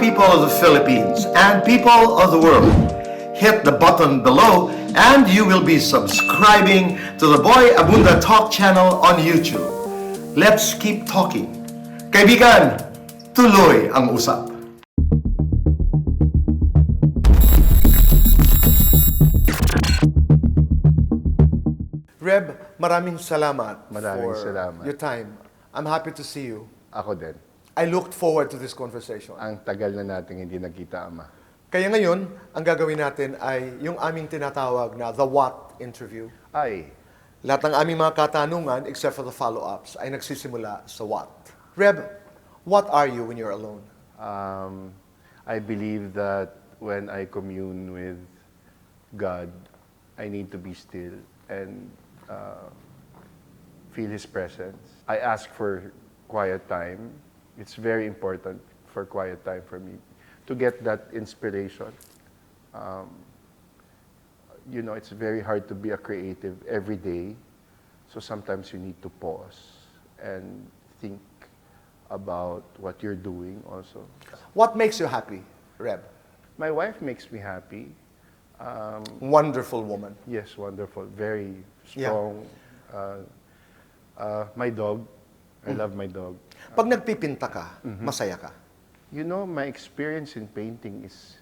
people of the Philippines and people of the world, hit the button below and you will be subscribing to the Boy Abunda Talk channel on YouTube. Let's keep talking. Kaibigan, tuloy ang usap. Reb, maraming salamat Maraming for salamat. your time. I'm happy to see you. Ako din. I looked forward to this conversation. Ang tagal na nating hindi nagkita, Ama. Kaya ngayon, ang gagawin natin ay yung aming tinatawag na The What interview. Ay, Lahat ng aming mga katanungan, except for the follow-ups, ay nagsisimula sa what. Reb, what are you when you're alone? I believe that when I commune with God, I need to be still and feel His presence. I ask for quiet time. It's very important for quiet time for me to get that inspiration. It's very hard to be a creative every day. So sometimes you need to pause and think about what you're doing also. What makes you happy, Reb? My wife makes me happy. Wonderful woman. Yes, wonderful. Very strong. My dog. I love my dog. Pag nagpipinta ka, masaya ka. You know, my experience in painting is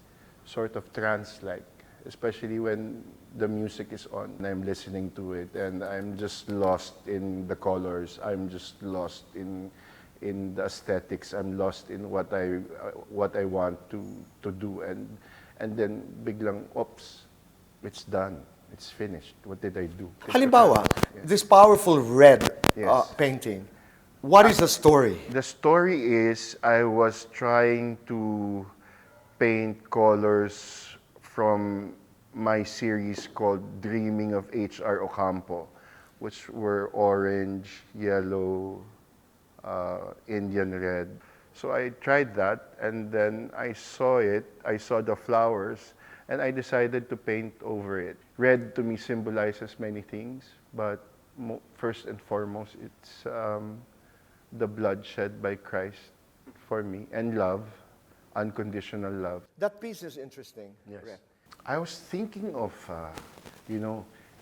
sort of trance-like, especially when the music is on and I'm listening to it and I'm just lost in the colors. I'm just lost in the aesthetics. I'm lost in what I want to do and then biglang, oops, it's done. It's finished. What did I do? Halimbawa, Yes. this powerful red Yes. painting, what is the story? The story is I was trying to paint colors from my series called Dreaming of H.R. Ocampo, which were orange, yellow, Indian red. So I tried that and then I saw it, I saw the flowers, and I decided to paint over it. Red to me symbolizes many things, but first and foremost, it's the blood shed by Christ for me, and love, unconditional love. That piece is interesting. Yes. Reb. I was thinking of,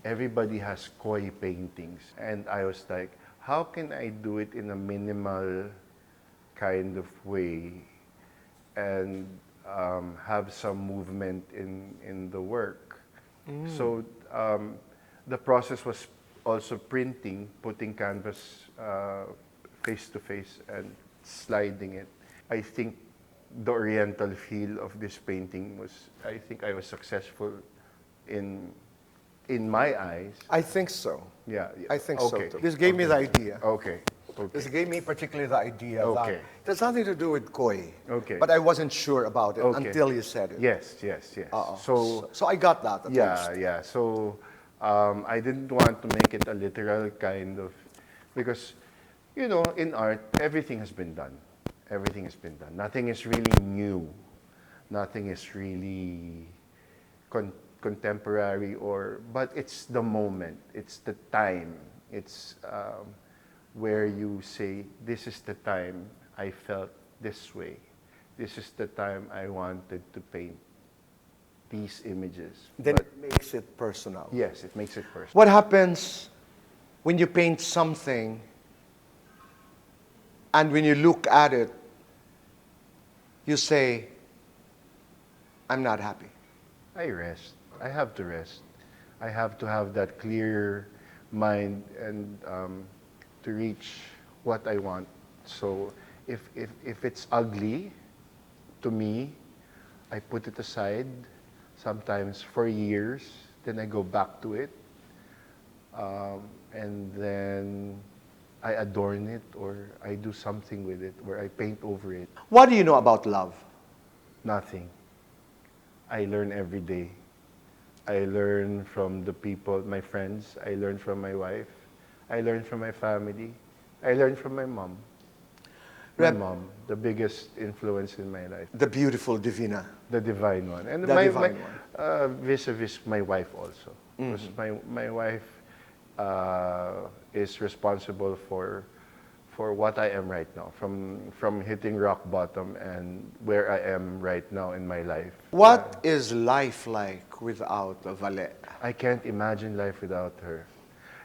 everybody has koi paintings, and I was like, how can I do it in a minimal kind of way and have some movement in the work? So the process was also printing, putting canvas face to face and sliding it. I think the oriental feel of this painting I think I was successful in my eyes. I think so. Yeah. I think okay. so. This gave me the idea. Okay. This gave me particularly the idea that Okay. it has nothing to do with koi. Okay. But I wasn't sure about it Okay. until you said it. Yes. So I got that at least. Yeah. So I didn't want to make it a literal kind of, because, in art, everything has been done. Everything has been done. Nothing is really new. Nothing is really contemporary but it's the moment. It's the time. It's where you say, this is the time I felt this way. This is the time I wanted to paint these images. Then But it makes it personal. yes, it makes it personal. What happens when you paint something and when you look at it, you say, I'm not happy? I rest. I have to rest. I have to have that clear mind and to reach what I want. So if it's ugly to me, I put it aside, sometimes for years, then I go back to it, and then I adorn it or I do something with it, where I paint over it. What do you know about love? Nothing. I learn every day. I learn from the people, my friends. I learn from my wife. I learn from my family. I learn from my mom. My Reb, mom, the biggest influence in my life. the beautiful Divina. The divine one. And The divine vis-a-vis my wife also. Because my wife is responsible for for what I am right now, from hitting rock bottom and where I am right now in my life. What is life like without Vale? I can't imagine life without her.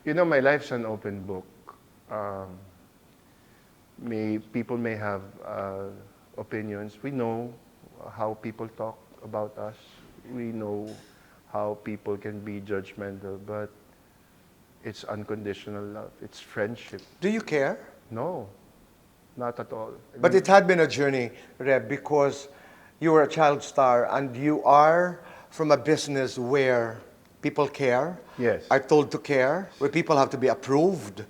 You know, my life's an open book. People may have opinions. We know how people talk about us. We know how people can be judgmental, but it's unconditional love. It's friendship. Do you care? No, not at all. But it had been a journey, Reb, because you were a child star and you are from a business where people care, Yes. are told to care, where people have to be approved.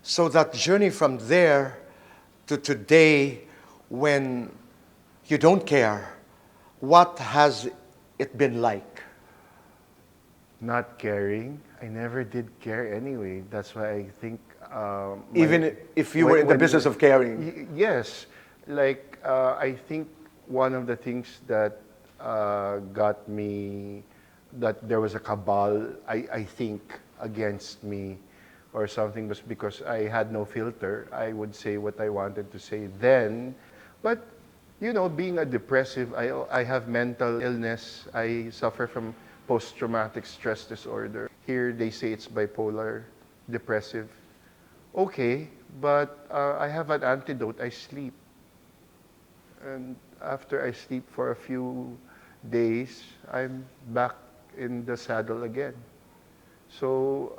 So that journey from there to today when you don't care, what has it been like? Not caring. I never did care anyway. That's why I think. Even if you were in the business of caring? Yes. Like, I think one of the things that got me, that there was a cabal, I think, against me or something, was because I had no filter. I would say what I wanted to say then. But, you know, being a depressive, I have mental illness. I suffer from post-traumatic stress disorder. Here they say it's bipolar, depressive. Okay, but I have an antidote. I sleep. And after I sleep for a few days, I'm back in the saddle again. So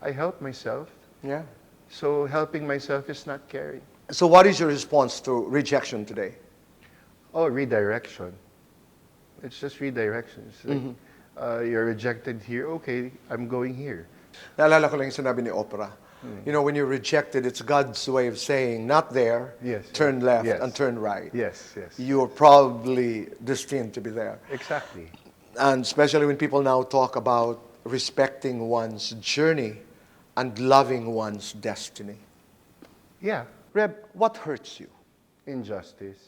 I help myself. Yeah. So helping myself is not caring. So what is your response to rejection today? Oh, redirection. It's just redirection. It's like, you're rejected here. Okay, I'm going here. Naalala ko lang yung sinabi ni Oprah. You know, when you're rejected, it's God's way of saying, not there, Yes, turn left yes. and turn right. Yes, yes. You're probably destined to be there. Exactly. And especially when people now talk about respecting one's journey and loving one's destiny. Yeah. Reb, what hurts you? Injustice,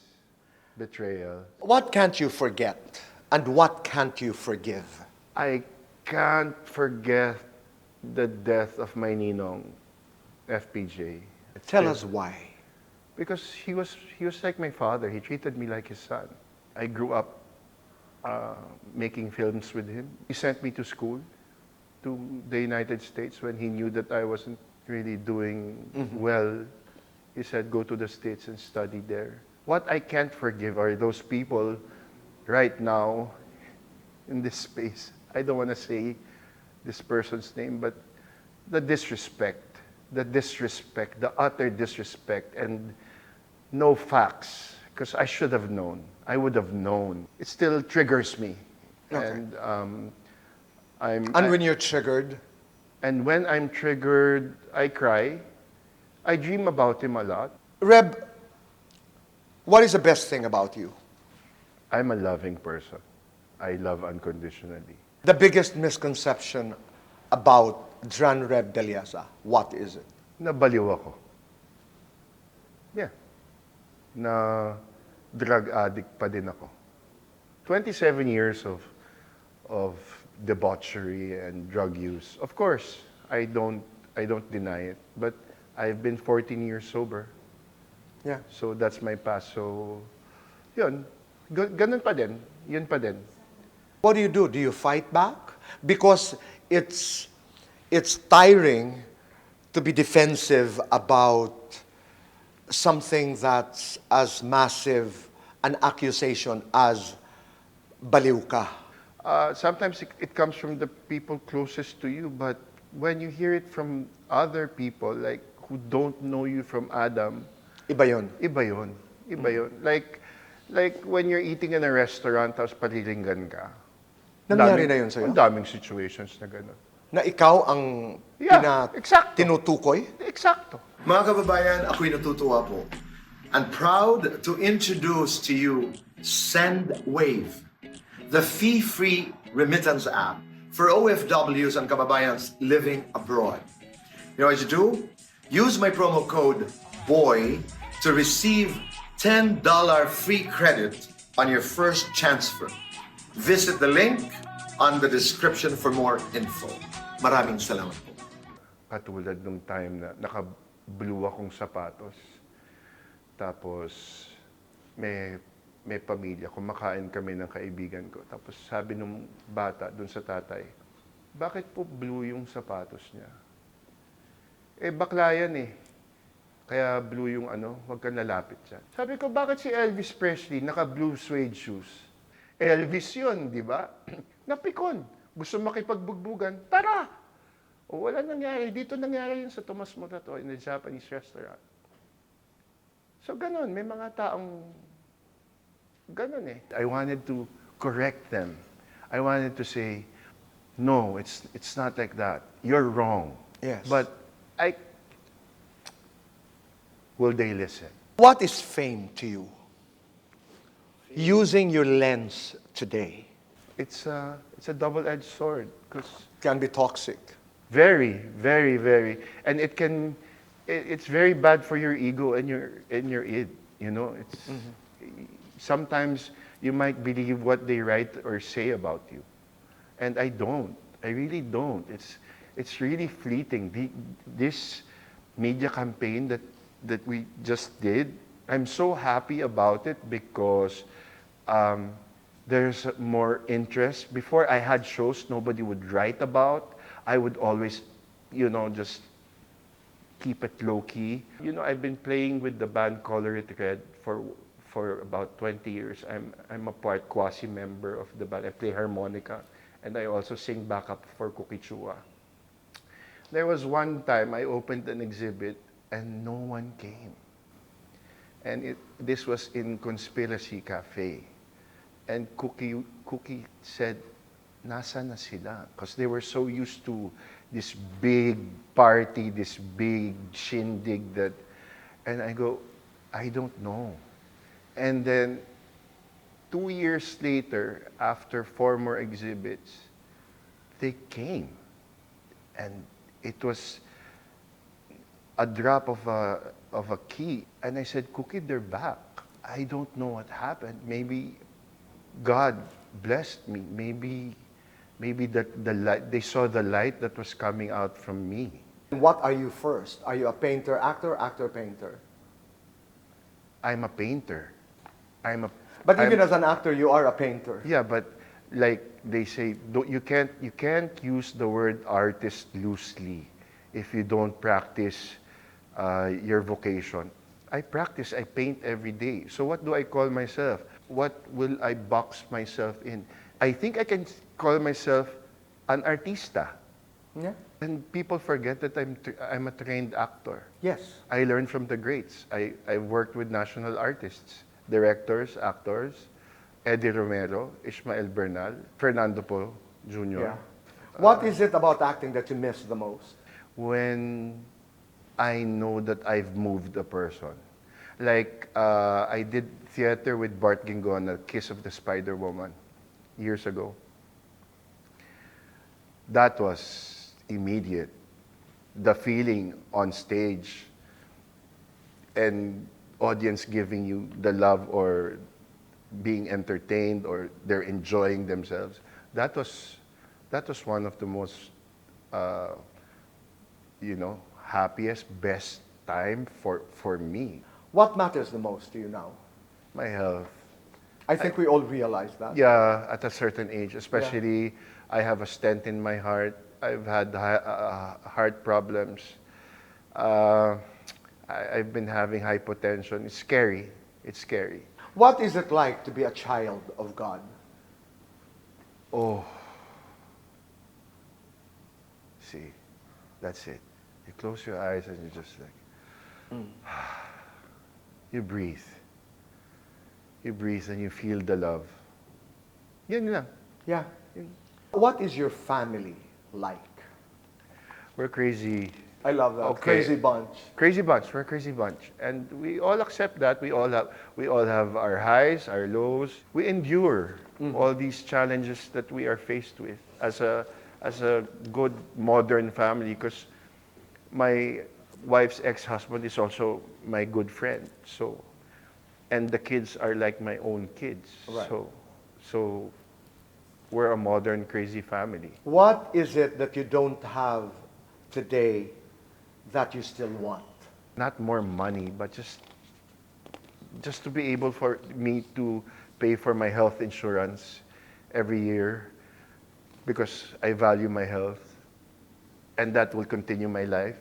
betrayal. What can't you forget? And what can't you forgive? I can't forget the death of my ninong, FPJ. Tell us why. Because he was like my father. He treated me like his son. I grew up making films with him. He sent me to school, to the United States, when he knew that I wasn't really doing well. He said, go to the States and study there. What I can't forgive are those people right now in this space. I don't want to say this person's name, but the disrespect, the utter disrespect, and no facts, because I should have known. I would have known. It still triggers me. Okay. And when you're triggered? And when I'm triggered, I cry. I dream about him a lot. Reb, what is the best thing about you? I'm a loving person. I love unconditionally. The biggest misconception about Dranreb Belleza, what is it? Nabaliw ako. Yeah. Na drug addict pa din ako. 27 years of debauchery and drug use. Of course, I don't deny it, but I've been 14 years sober. Yeah. So that's my past. So yun, ganun pa din. Yun pa din. What do? Do you fight back? Because it's tiring to be defensive about something that's as massive an accusation as baliw ka. Sometimes it comes from the people closest to you, but when you hear it from other people, like who don't know you from Adam, Iba yun. iba yun. Iba yun. Like when you're eating in a restaurant, tapos palilinggan ka. Nangyari na yun sa'yo? Ang daming situations na gano'n. Na ikaw ang exacto. tinutukoy? Eksakto. Mga kababayan, ako'y natutuwa po. And proud to introduce to you Sendwave, the fee-free remittance app for OFWs and kababayans living abroad. You know what you do? Use my promo code BOY to receive $10 free credit on your first transfer. Visit the link on the description for more info. Maraming salamat po. Katulad nung time na blue akong sapatos. Tapos, may pamilya, kumakain kami ng kaibigan ko. Tapos sabi nung bata dun sa tatay, bakit po blue yung sapatos niya? Eh, bakla yan eh. Kaya blue yung huwag kang lalapit dyan. Sabi ko, bakit si Elvis Presley naka-blue suede shoes? Elvis yun, di ba? Napikon. Gusto makipagbugbugan, tara! O wala nangyari. Dito nangyari yun sa Tomas Morato in a Japanese restaurant. So ganun, may mga taong ganun eh. I wanted to correct them. I wanted to say, no, it's not like that. You're wrong. Yes. But will they listen? What is fame to you? Using your lens today It's a double-edged sword because can be toxic. very, very, very, and it's very bad for your ego and your id. You know, it's sometimes you might believe what they write or say about you, and I don't. I really don't. It's really fleeting. This media campaign that we just did, I'm so happy about it because there's more interest. Before I had shows nobody would write about. I would always, just keep it low-key. I've been playing with the band Color It Red for about 20 years. I'm a part quasi-member of the band. I play harmonica, and I also sing backup for Cookie Chua. There was one time I opened an exhibit, and no one came. And this was in Conspiracy Cafe. And Cookie said, nasa na sila? Because they were so used to this big party, this big shindig and I go, I don't know. And then 2 years later, after 4 more exhibits, they came. And it was a drop of a key. And I said, Cookie, they're back. I don't know what happened. Maybe God blessed me. Maybe that the light, they saw the light that was coming out from me. What are you first? Are you a painter, actor, painter? I'm a painter. But even as an actor, you are a painter. Yeah, but like they say, you can't use the word artist loosely if you don't practice your vocation. I practice, I paint every day. So what do I call myself? What will I box myself in? I think I can call myself an artista. Yeah. And people forget that I'm a trained actor. Yes. I learned from the greats. I've worked with national artists, directors, actors, Eddie Romero, Ishmael Bernal, Fernando Po Jr. Yeah. What is it about acting that you miss the most? When I know that I've moved a person. Like, I did theater with Bart Gingon, Kiss of the Spider Woman, years ago. That was immediate. The feeling on stage and audience giving you the love or being entertained or they're enjoying themselves. That was one of the most, happiest, best time for me. What matters the most to you now? My health. I think we all realize that. Yeah, at a certain age, especially I have a stent in my heart. I've had heart problems. I've been having hypotension. It's scary. It's scary. What is it like to be a child of God? Oh. See, that's it. You close your eyes and you're just like, you breathe. You breathe and you feel the love. Yan lang. Yeah. What is your family like? We're crazy. I love that. Okay. Crazy bunch. Crazy bunch. We're a crazy bunch. And we all accept that. We all have our highs, our lows. We endure all these challenges that we are faced with as a good modern family, because my wife's ex-husband is also my good friend. So, and the kids are like my own kids. Right. So we're a modern crazy family. What is it that you don't have today that you still want? not more money, but just to be able for me to pay for my health insurance every year because I value my health and that will continue my life.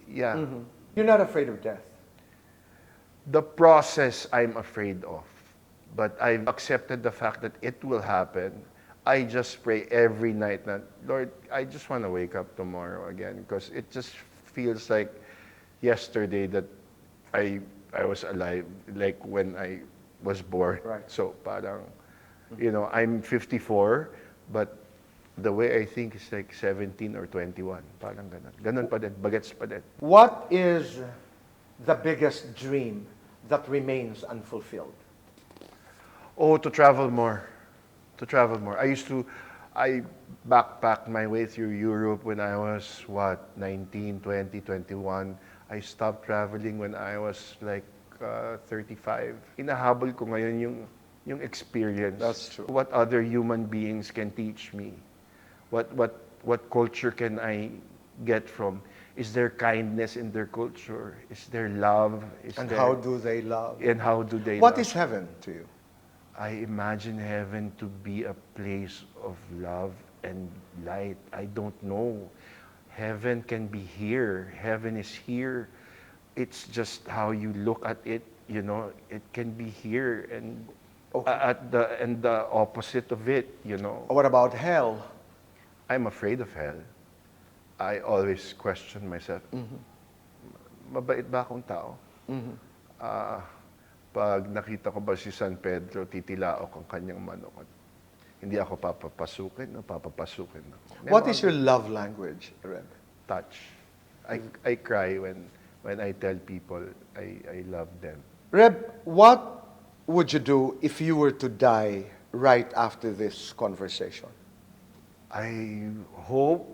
Yeah. You're not afraid of death. The process I'm afraid of, but I've accepted the fact that it will happen. I just pray every night that, Lord, I just want to wake up tomorrow again because it just feels like yesterday that I was alive, like when I was born. Right. So parang, I'm 54, but the way I think is like 17 or 21. Parang ganun. Ganun pa din, bagets pa din. What is the biggest dream that remains unfulfilled? Oh, to travel more. To travel more. I backpacked my way through Europe when I was, 19, 20, 21. I stopped traveling when I was like 35. Inahabol ko ngayon yung experience. That's true. What other human beings can teach me? What culture can I get from? Is there kindness in their culture? Is there love? And how do they love? And how do they What love? is heaven to you? I imagine heaven to be a place of love and light. I don't know. Heaven can be here. Heaven is here. It's just how you look at it, it can be here and the opposite of it, What about hell? I'm afraid of hell. I always question myself. Mabait ba akong tao? Pag nakita ko ba si San Pedro, titilaok ang kanyang manok. Hindi ako papapasukin o papapasukin ako. What is your love language, Reb? Touch. I cry when I tell people I love them. Reb, what would you do if you were to die right after this conversation? I hope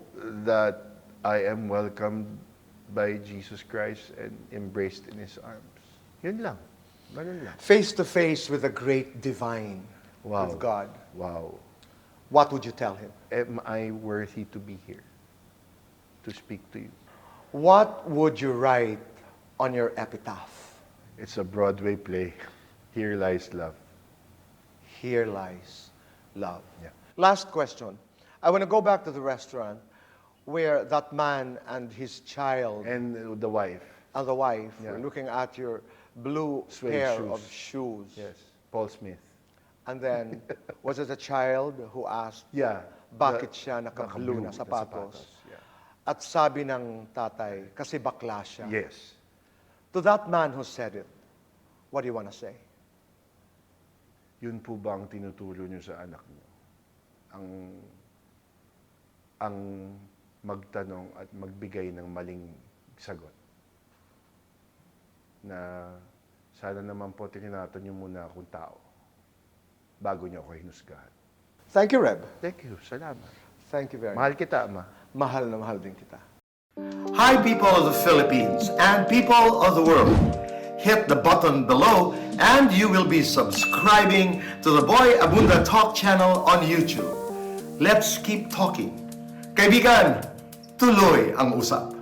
that I am welcomed by Jesus Christ and embraced in His arms. Yun lang. Ganun lang. Face to face with the great divine, Wow. with God. Wow. What would you tell him? Am I worthy to be here? To speak to you? What would you write on your epitaph? It's a Broadway play. Here lies love. Here lies love. Yeah. Last question. I want to go back to the restaurant where that man and his child And the wife. and the wife Yeah. were looking at your blue Suede pair shoes. of shoes. Yes. Paul Smith. And then, was it a child who asked, Yeah. bakit siya naka-blue na na sapatos? Yeah. At sabi ng tatay, kasi bakla siya. Yes. To that man who said it, what do you want to say? Yun po ba ang tinuturo niyo sa anak niyo? Ang magtanong at magbigay ng maling sagot. Na sana naman po tinato niyo muna akong tao bago niyo ako hinusgahan. Thank you, Reb. Thank you. Salamat. Thank you very much. Mahal kita, Ama. Mahal na mahal din kita. Hi, people of the Philippines and people of the world. Hit the button below and you will be subscribing to the Boy Abunda Talk channel on YouTube. Let's keep talking. Kaibigan, tuloy ang usap.